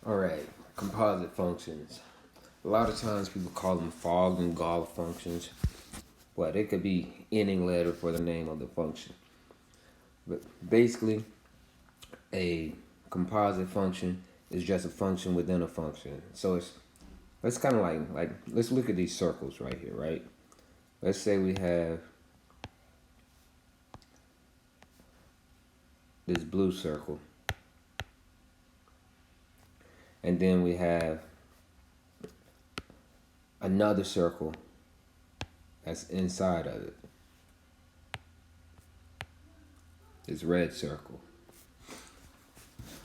Alright, composite functions. A lot of times people call them fog and Gauss functions, but it could be any letter for the name of the function. But basically, a composite function is just a function within a function. So it's kind of like let's look at these circles right here, right? Let's say we have this blue circle, and then we have another circle that's inside of it. This red circle.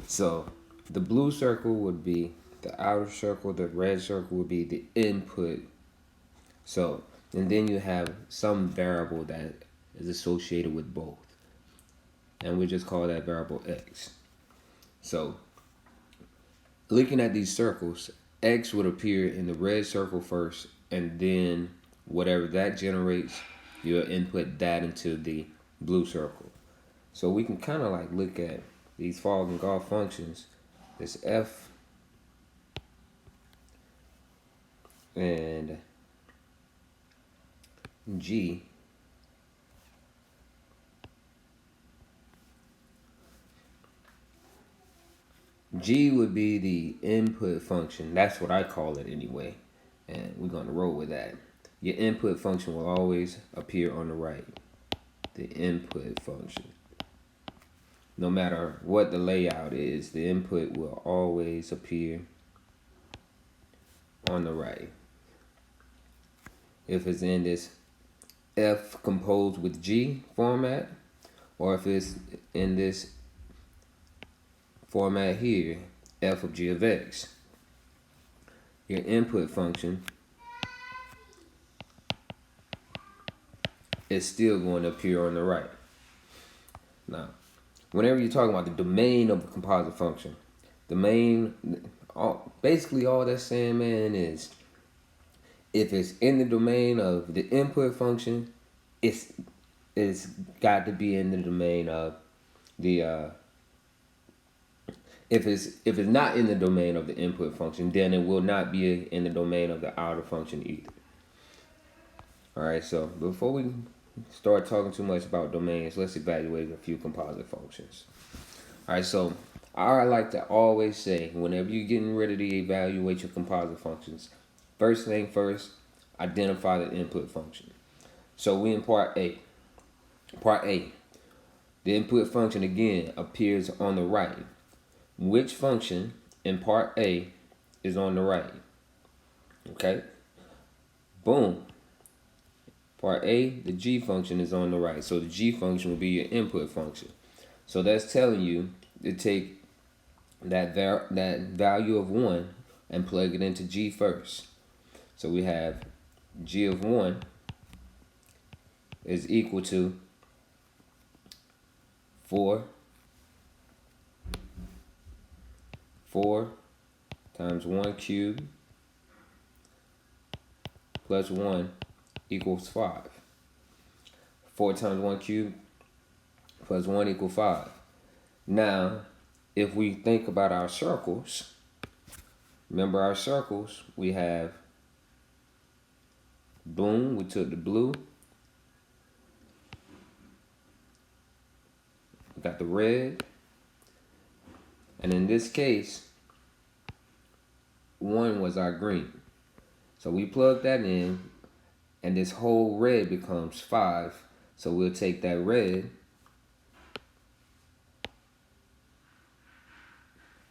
So the blue circle would be the outer circle, the red circle would be the input. So, and then you have some variable that is associated with both. And we just call that variable x. So, looking at these circles, x would appear in the red circle first, and then whatever that generates, you'll input that into the blue circle. So we can kind of like look at these fog and Gauss functions, this f and g. G would be the input function. That's what I call it anyway. And we're going to roll with that. Your input function will always appear on the right. The input function. No matter what the layout is, the input will always appear on the right. If it's in this F composed with G format, or if it's in this format here, f of g of x, your input function is still going to appear on the right. Now, whenever you're talking about the domain of a composite function, basically all that's saying, man, is if it's in the domain of the input function, it's got to be in the domain of the if it's not in the domain of the input function, then it will not be in the domain of the outer function either. Alright, so before we start talking too much about domains, let's evaluate a few composite functions. Alright, so I like to always say, whenever you're getting ready to evaluate your composite functions, first thing first, identify the input function. So we in part A. Part A, the input function again appears on the right. Which function in part A is on the right? Okay? Boom. Part A, the g function is on the right. So the g function will be your input function. So that's telling you to take that value of 1 and plug it into g first. So we have g of 1 is equal to 4 times 1 cubed plus 1 equals 5. 4 times 1 cubed plus 1 equals 5. Now, if we think about our circles, remember our circles, we have boom, we took the blue, we got the red, and in this case, 1 was our green. So we plug that in, and this whole red becomes 5. So we'll take that red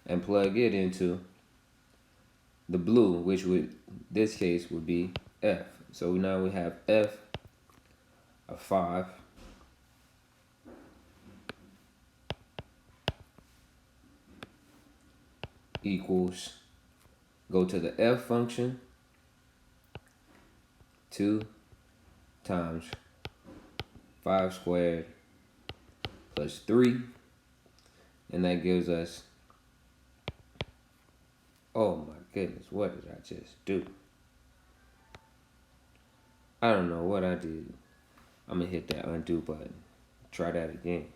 and plug it into the blue, which would, this case, would be F. So now we have F of 5 equals, go to the F function, 2 times 5 squared plus 3, and that gives us, oh my goodness, what did I just do? I don't know what I did. I'm gonna hit that undo button. Try that again.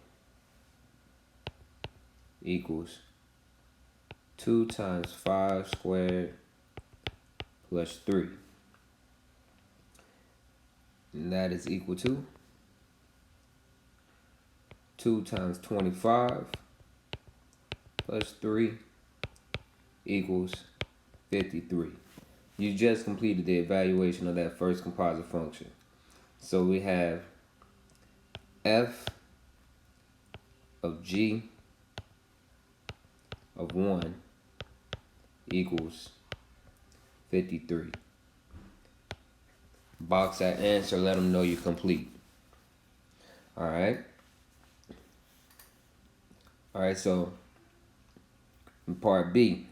Equals 2 times 5 squared plus 3. And that is equal to 2 times 25 plus 3 equals 53. You just completed the evaluation of that first composite function. So we have f of g of 1 equals 53. Box that answer, let them know you're complete. Alright, so in part B,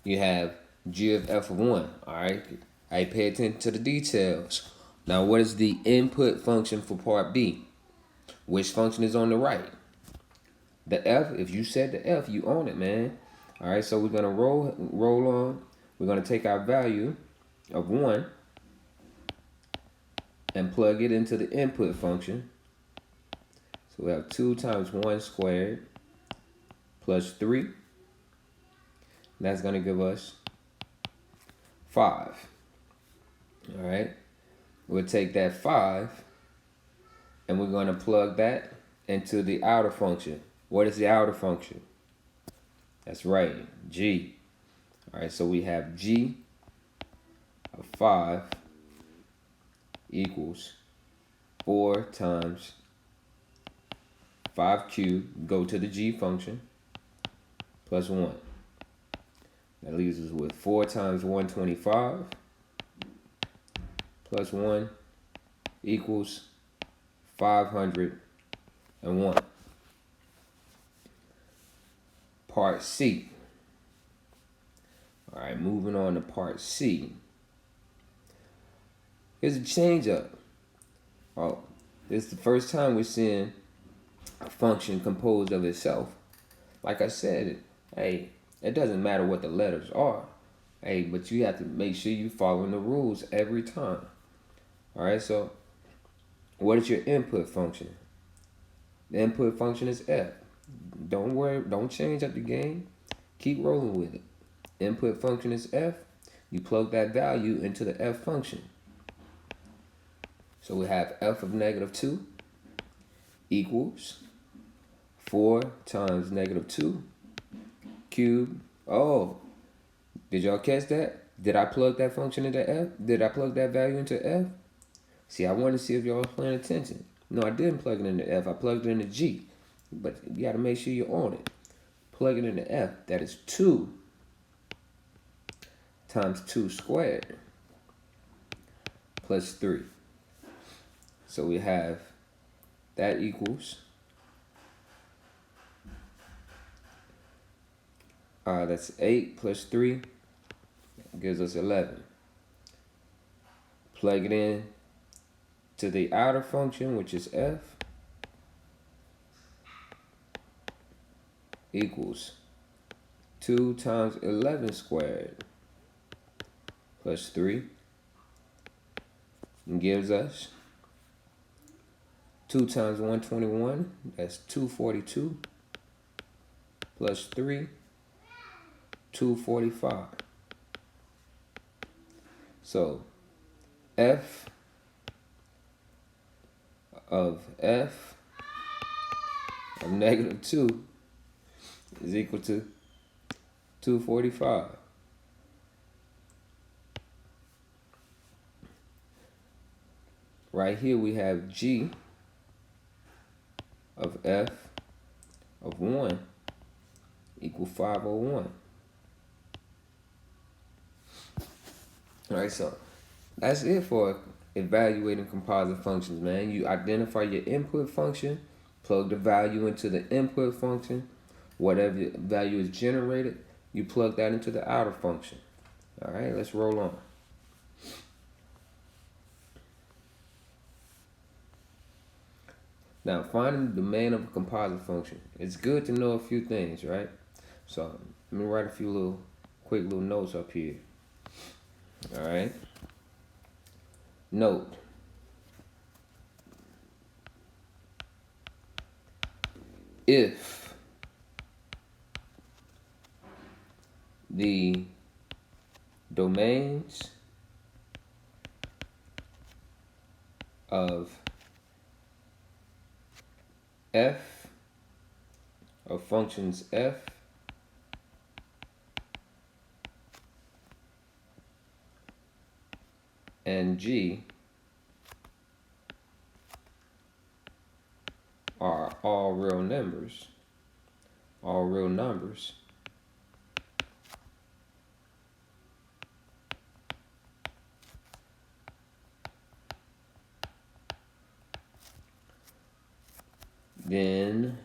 you have g of f of 1. Alright, I pay attention to the details. Now, what is the input function for part B? Which function is on the right? The f. If you said the f, you own it, man. Alright, so we're gonna roll on. We're gonna take our value of 1 and plug it into the input function. So we have 2 times 1 squared plus 3. That's going to give us 5. All right. We'll take that 5 and we're going to plug that into the outer function. What is the outer function? That's right, g. All right, so we have g of 5 equals 4 times 5 cubed, go to the g function, plus 1. That leaves us with 4 times 125 plus 1 equals 501. Part C. All right, moving on to part C. Here's a change up. Oh, this is the first time we're seeing a function composed of itself. Like I said, hey, it doesn't matter what the letters are. Hey, but you have to make sure you're following the rules every time. All right, so what is your input function? The input function is f. Don't worry, don't change up the game. Keep rolling with it. Input function is f. You plug that value into the f function. So we have f of negative 2 equals 4 times negative 2 cubed. Oh, did y'all catch that? Did I plug that function into f? Did I plug that value into f? See, I wanted to see if y'all was paying attention. No, I didn't plug it into f. I plugged it into g. But you got to make sure you're on it. Plug it into f. That is 2 times 2 squared plus 3. So we have that equals, that's 8 plus 3 gives us 11. Plug it in to the outer function, which is f, equals 2 times 11 squared plus 3, and gives us 2 times 121, that's 242, plus 3, 245. So f of negative 2 is equal to 245. Right here we have g of f of 1 equal 501. All right, so that's it for evaluating composite functions, man. You identify your input function, plug the value into the input function. Whatever value is generated, you plug that into the outer function. All right, let's roll on. Now, finding the domain of a composite function. It's good to know a few things, right? So let me write a few quick little notes up here. All right. Note. if the domains of f of functions f and g are all real numbers, then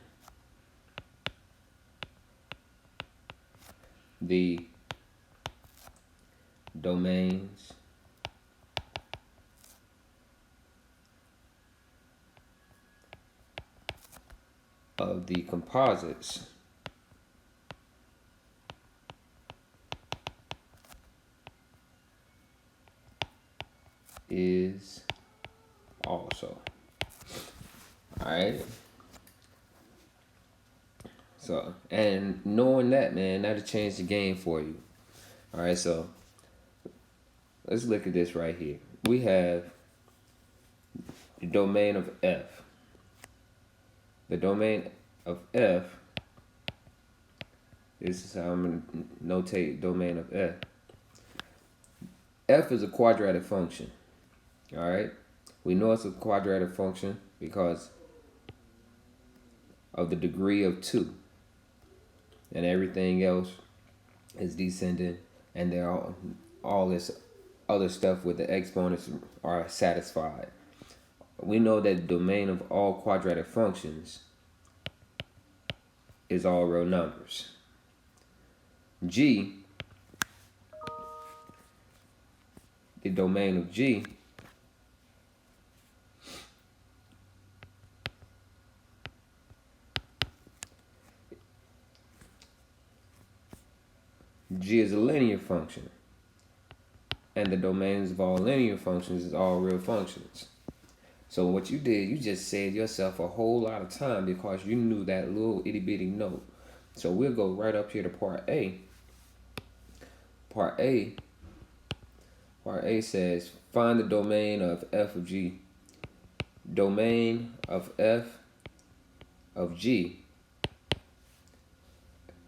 the domains of the composites is also. Alright. So, and knowing that, man, that'll change the game for you. Alright, so let's look at this right here. We have the domain of f. The domain of f, this is how I'm going to notate domain of f. F is a quadratic function. Alright? We know it's a quadratic function because of the degree of 2. And everything else is descending, and they're all this other stuff with the exponents are satisfied. We know that the domain of all quadratic functions is all real numbers. G, the domain of G, G is a linear function, and the domains of all linear functions is all real functions. So what you did, you just saved yourself a whole lot of time because you knew that little itty bitty note. So we'll go right up here to part A. Part A says find the domain of f of G. Domain of f of G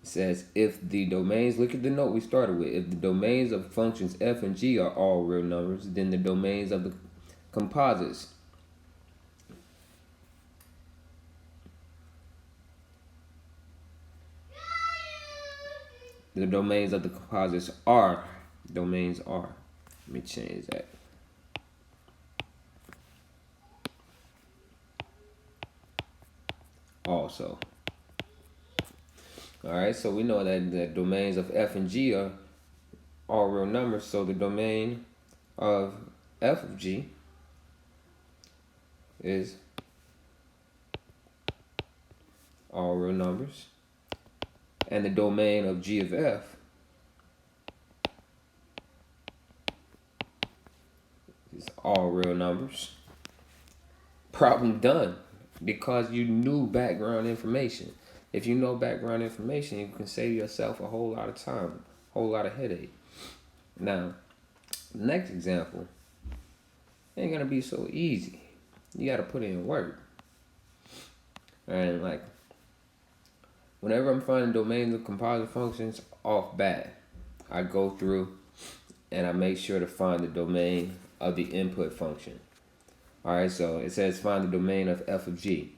says if the domains, look at the note we started with, if the domains of functions f and g are all real numbers, then the domains of the composites are domains are. Let me change that. Also. Alright, so we know that the domains of f and g are all real numbers, so the domain of f of g is all real numbers, and the domain of g of f is all real numbers. Problem done, because you knew background information. If you know background information, you can save yourself a whole lot of time, a whole lot of headache. Now, next example ain't gonna be so easy. You gotta put in work. And like, whenever I'm finding domains of composite functions off bat, I go through and I make sure to find the domain of the input function. Alright, so it says find the domain of f of g.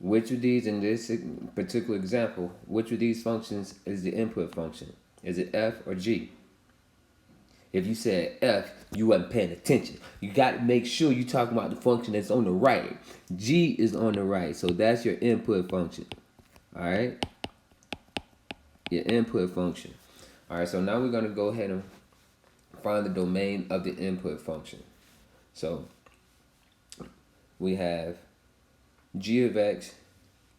Which of these, in this particular example, which of these functions is the input function? Is it f or g? If you said f, you wasn't paying attention. You got to make sure you're talking about the function that's on the right. G is on the right, so that's your input function. Alright? Your input function. Alright, so now we're going to go ahead and find the domain of the input function. So we have g of x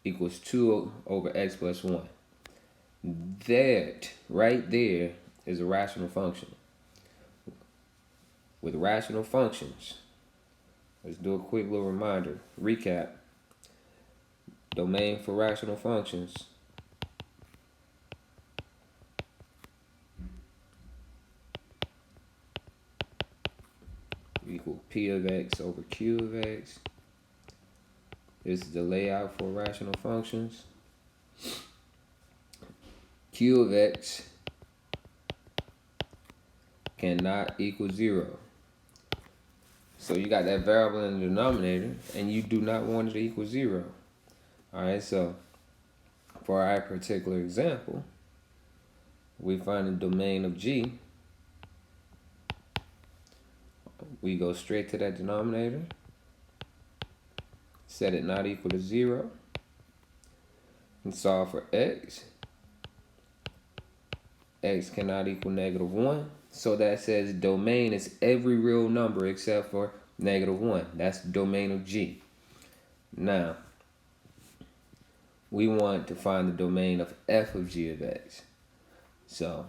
equals 2 over x plus 1. That right there is a rational function. With rational functions, let's do a quick little reminder, recap. Domain for rational functions equal P of X over Q of X. This is the layout for rational functions. Q of X cannot equal 0. So you got that variable in the denominator, and you do not want it to equal 0. Alright, so for our particular example, we find the domain of G. We go straight to that denominator, set it not equal to 0, and solve for X. X cannot equal -1. So that says domain is every real number except for -1. That's the domain of G. Now, we want to find the domain of f of g of x. So,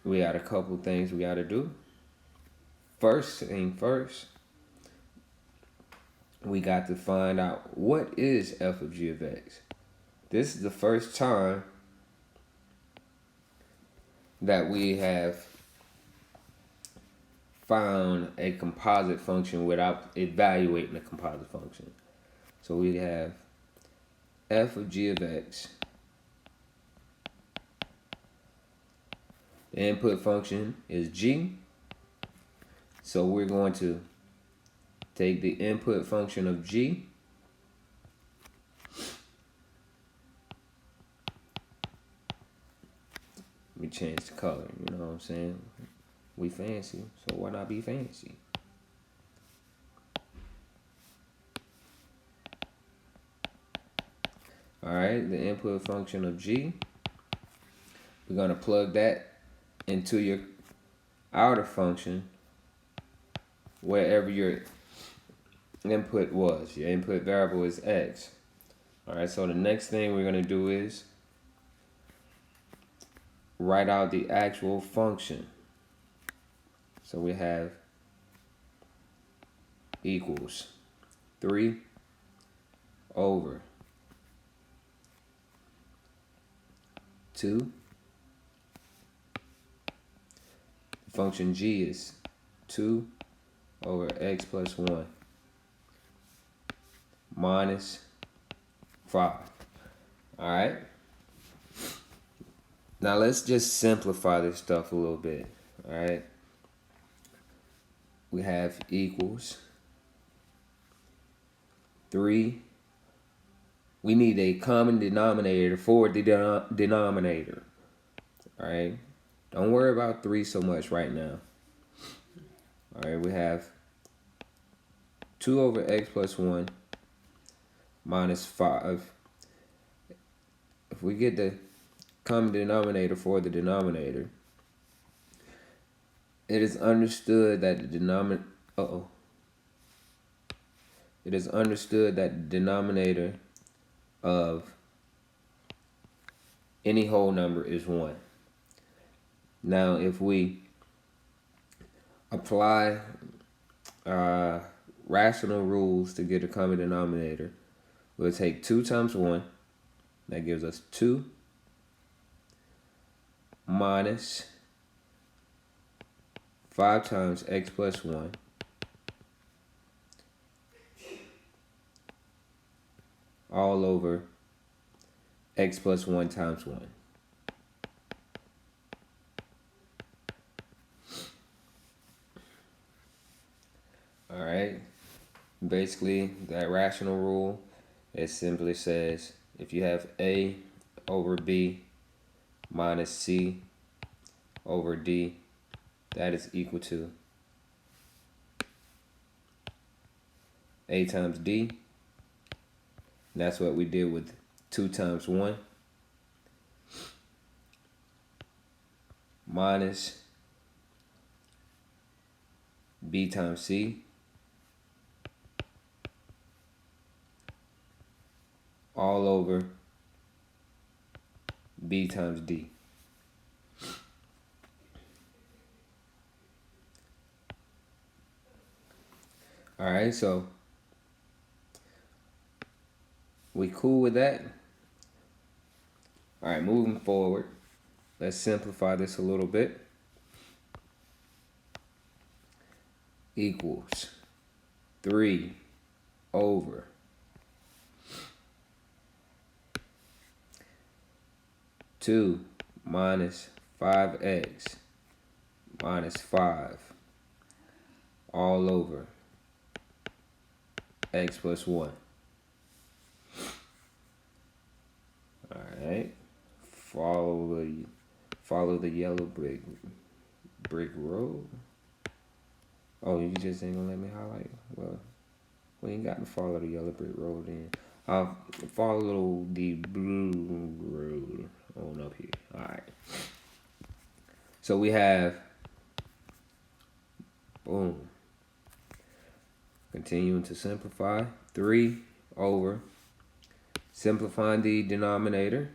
we got a couple things we got to do. First thing first, we got to find out what is f of g of x. This is the first time that we have found a composite function without evaluating the composite function. So we have f of g of x. The input function is g. So we're going to take the input function of g, let me change the color, you know what I'm saying? We fancy, so why not be fancy? Alright, the input function of g. We're going to plug that into your outer function, wherever your input was. Your input variable is x. Alright, so the next thing we're going to do is write out the actual function. So we have equals 3 over 2. Function g is 2 over x plus 1 minus 5. Alright? Now let's just simplify this stuff a little bit. Alright? We have equals 3. We need a common denominator for the denominator. Alright? Don't worry about 3 so much right now. Alright, we have 2 over x plus 1 minus 5. If we get the common denominator for the denominator, it is understood that the denominator of any whole number is 1. Now, if we apply rational rules to get a common denominator, we'll take 2 times 1. That gives us 2 minus 5 times x plus 1 all over x plus 1 times 1. Alright, basically that rational rule, it simply says if you have a over b minus c over d, that is equal to a times d. And that's what we did with 2 times 1 minus b times c all over b times d. Alright, so We cool with that? All right, moving forward. Let's simplify this a little bit. Equals 3 over 2 minus 5x minus 5 all over x plus 1. All right. Follow the yellow brick road. Oh, you just ain't gonna let me highlight? Well, we ain't got to follow the yellow brick road then. I'll follow the blue road on up here. All right. So we have, boom. Continuing to simplify. 3 over, simplifying the denominator,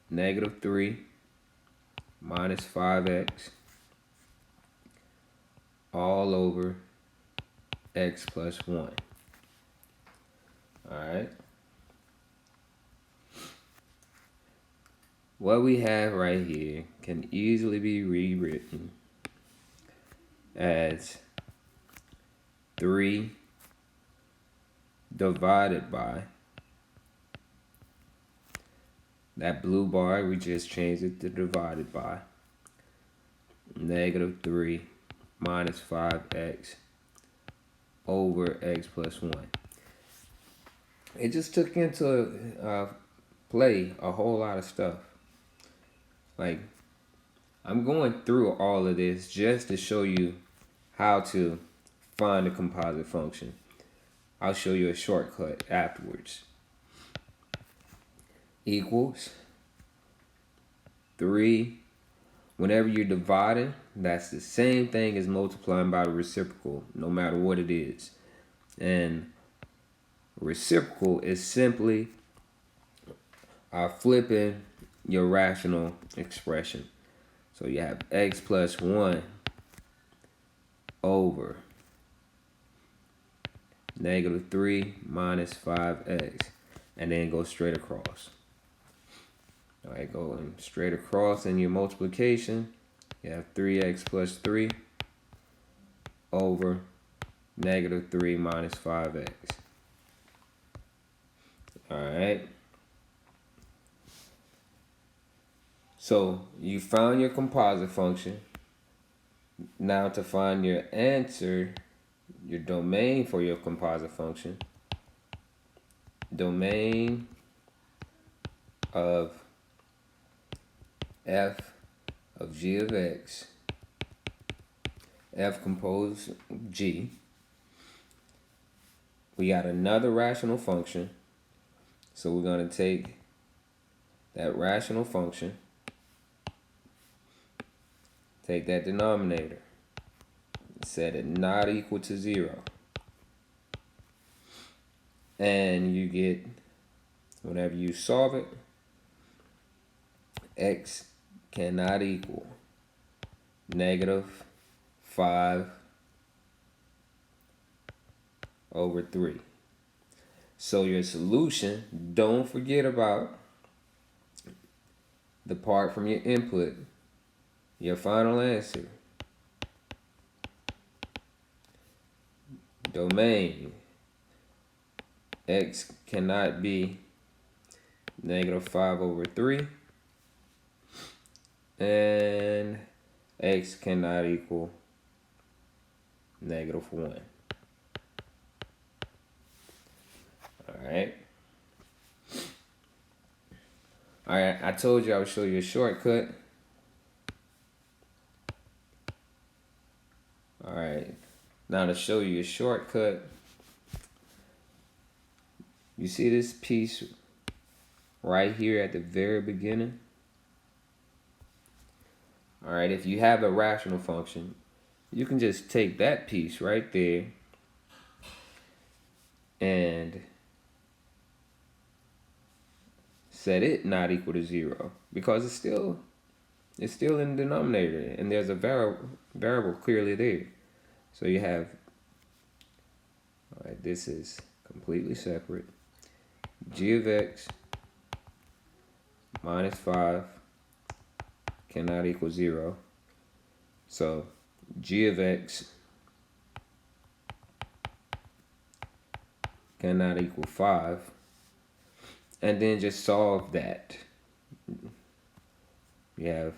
negative 3 minus 5x all over x plus 1. Alright. What we have right here can easily be rewritten as 3 divided by that blue bar, we just changed it to divided by negative 3 minus 5x over x plus 1. It just took into play a whole lot of stuff. Like, I'm going through all of this just to show you how to find a composite function. I'll show you a shortcut afterwards. Equals 3. Whenever you're dividing, that's the same thing as multiplying by the reciprocal, no matter what it is. And reciprocal is simply flipping your rational expression. So you have x plus 1 over negative 3 minus 5x, and then go straight across. All right, going straight across in your multiplication, you have 3x plus 3 over negative 3 minus 5x. All right. So you found your composite function. Now to find your answer, your domain for your composite function, domain of f of g of x, f composed g. We got another rational function, so we're going to take that rational function, take that denominator, set it not equal to 0, and you get, whenever you solve it, x cannot equal negative 5 over 3. So your solution, don't forget about the part from your input, your final answer. Domain, x cannot be negative 5 over 3, and x cannot equal negative 1. Alright. Alright, I told you I would show you a shortcut. Alright, now to show you a shortcut, you see this piece right here at the very beginning? Alright, if you have a rational function, you can just take that piece right there and set it not equal to 0, because it's still in the denominator, and there's a variable clearly there. So you have, all right, this is completely separate. g of x minus 5 cannot equal 0. So g of x cannot equal 5. And then just solve that. You have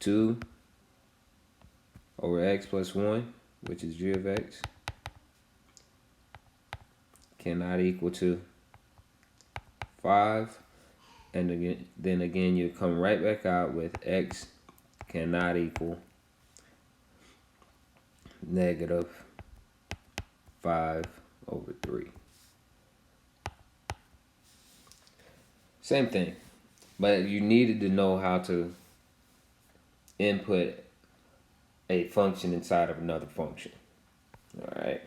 2 over x plus 1, which is g of x, cannot equal to 5. And then again, you come right back out with x cannot equal negative 5 over 3. Same thing, but you needed to know how to input a function inside of another function. All right.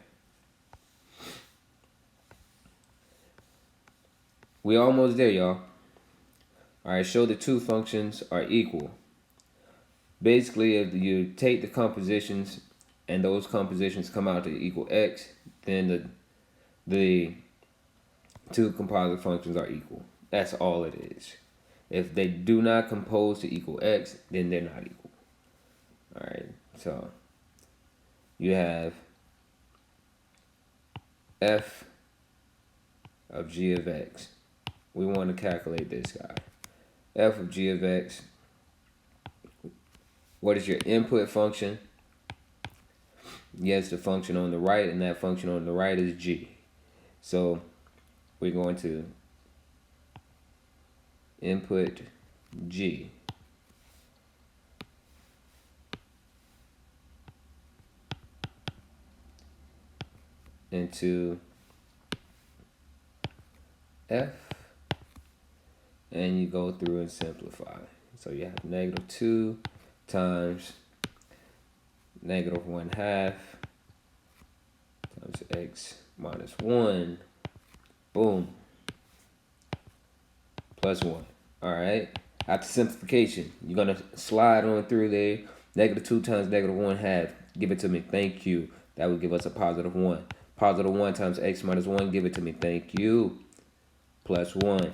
We almost there, y'all. All right, show the two functions are equal. Basically, if you take the compositions and those compositions come out to equal x, then the two composite functions are equal. That's all it is. If they do not compose to equal x, then they're not equal. All right, so you have f of g of x. We want to calculate this guy. F of g of x. What is your input function? Yes, the function on the right, and that function on the right is g. So we're going to input g into f, and you go through and simplify. So you have negative 2 times negative 1/2 times x minus 1, boom, plus 1. All right. After simplification, you're going to slide on through there. Negative 2 times negative 1/2. Give it to me. Thank you. That would give us a positive 1. Positive 1 times x minus 1. Give it to me. Thank you. Plus 1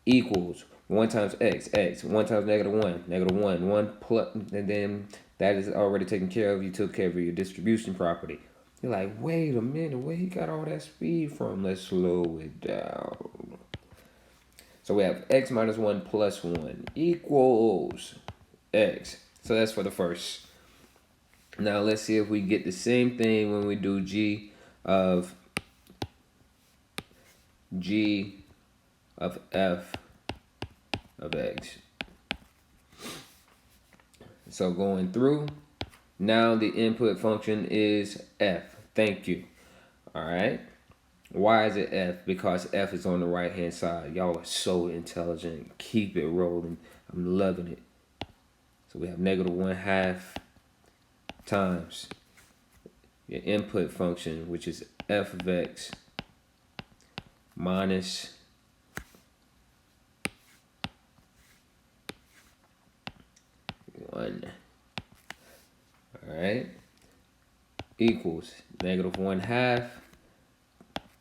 equals 1 times x. 1 times negative 1. Negative 1. 1 plus, and then that is already taken care of. You took care of your distribution property. You're like, wait a minute. Where he got all that speed from? Let's slow it down. So we have x minus 1 plus 1 equals x. So that's for the first. Now let's see if we get the same thing when we do g of f of x. So going through, now the input function is f. Thank you. All right. Why is it f? Because f is on the right hand side. Y'all are so intelligent. Keep it rolling. I'm loving it. So we have negative 1/2 times your input function, which is f of x minus one. All right. Equals negative 1/2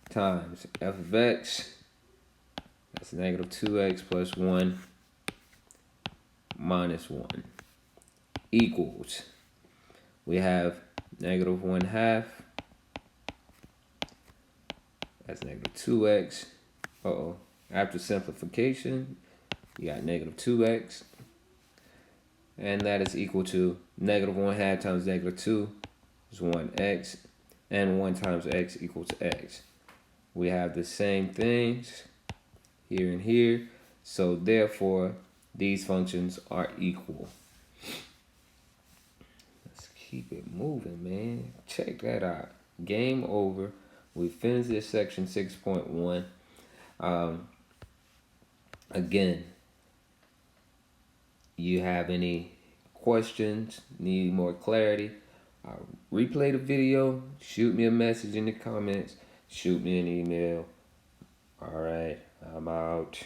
times f of x. That's negative 2x plus 1 minus 1 equals. We have negative 1/2. That's negative 2x. After simplification, you got negative 2x. And that is equal to negative 1/2 times negative 2 is 1x. And 1 times x equals x. We have the same things here and here. So therefore, these functions are equal. Let's keep it moving, man. Check that out. Game over. We finished this section 6.1. Again, you have any questions, need more clarity, replay the video, shoot me a message in the comments, shoot me an email. All right, I'm out.